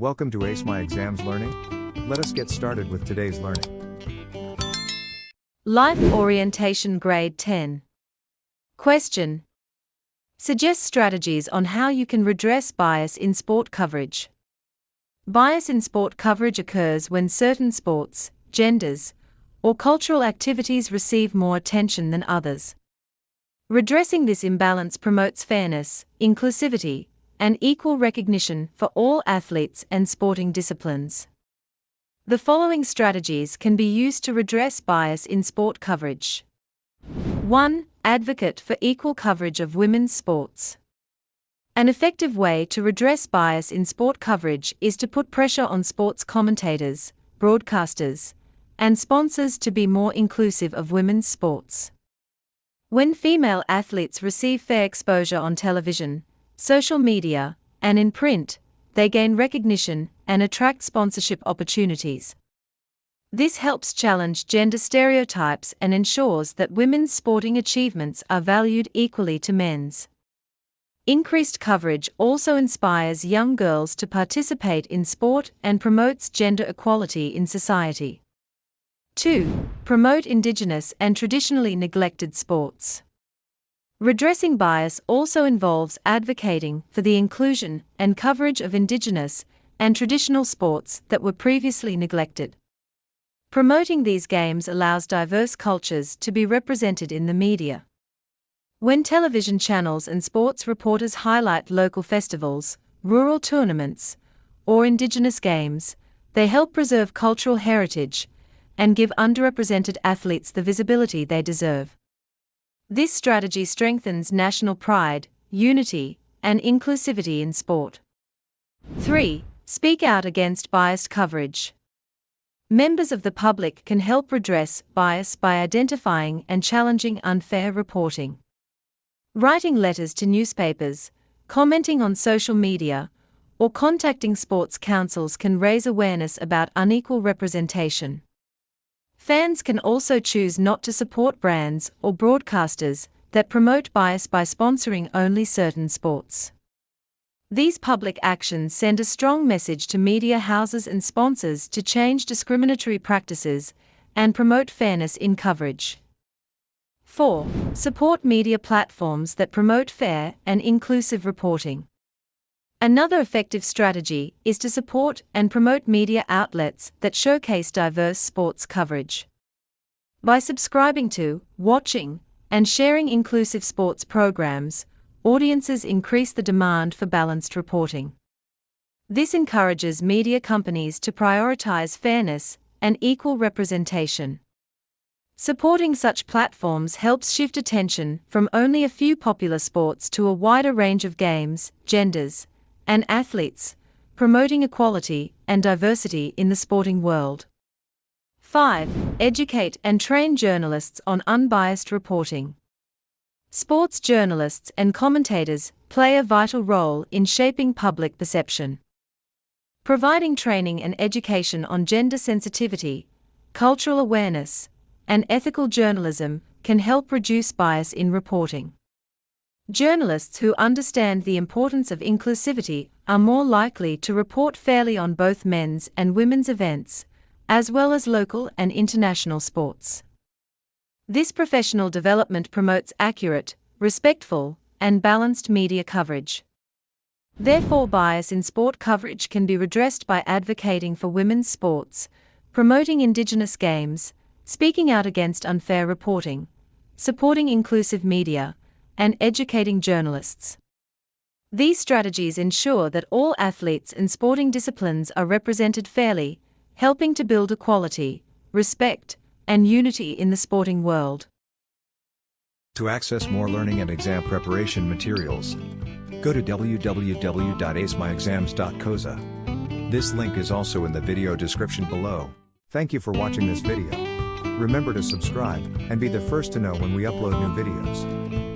Welcome to Ace My Exams Learning. Let us get started with today's learning. Life Orientation Grade 10. Question. Suggest strategies on how you can redress bias in sport coverage. Bias in sport coverage occurs when certain sports, genders, or cultural activities receive more attention than others. Redressing this imbalance promotes fairness, inclusivity, and equal recognition for all athletes and sporting disciplines. The following strategies can be used to redress bias in sport coverage. 1. Advocate for equal coverage of women's sports. An effective way to redress bias in sport coverage is to put pressure on sports commentators, broadcasters, and sponsors to be more inclusive of women's sports. When female athletes receive fair exposure on television, social media, and in print, they gain recognition and attract sponsorship opportunities. This helps challenge gender stereotypes and ensures that women's sporting achievements are valued equally to men's. Increased coverage also inspires young girls to participate in sport and promotes gender equality in society. 2. Promote indigenous and traditionally neglected sports. Redressing bias also involves advocating for the inclusion and coverage of indigenous and traditional sports that were previously neglected. Promoting these games allows diverse cultures to be represented in the media. When television channels and sports reporters highlight local festivals, rural tournaments, or indigenous games, they help preserve cultural heritage and give underrepresented athletes the visibility they deserve. This strategy strengthens national pride, unity, and inclusivity in sport. 3. Speak out against biased coverage. Members of the public can help redress bias by identifying and challenging unfair reporting. Writing letters to newspapers, commenting on social media, or contacting sports councils can raise awareness about unequal representation. Fans can also choose not to support brands or broadcasters that promote bias by sponsoring only certain sports. These public actions send a strong message to media houses and sponsors to change discriminatory practices and promote fairness in coverage. 4. Support media platforms that promote fair and inclusive reporting. Another effective strategy is to support and promote media outlets that showcase diverse sports coverage. By subscribing to, watching, and sharing inclusive sports programs, audiences increase the demand for balanced reporting. This encourages media companies to prioritize fairness and equal representation. Supporting such platforms helps shift attention from only a few popular sports to a wider range of games, genders, and athletes, promoting equality and diversity in the sporting world. 5. Educate and train journalists on unbiased reporting. Sports journalists and commentators play a vital role in shaping public perception. Providing training and education on gender sensitivity, cultural awareness, and ethical journalism can help reduce bias in reporting. Journalists who understand the importance of inclusivity are more likely to report fairly on both men's and women's events, as well as local and international sports. This professional development promotes accurate, respectful, and balanced media coverage. Therefore, bias in sport coverage can be redressed by advocating for women's sports, promoting indigenous games, speaking out against unfair reporting, supporting inclusive media, and educating journalists. These strategies ensure that all athletes and sporting disciplines are represented fairly, helping to build equality, respect, and unity in the sporting world. To access more learning and exam preparation materials, go to www.acemyexams.coza. This link is also in the video description below. Thank you for watching this video. Remember to subscribe and be the first to know when we upload new videos.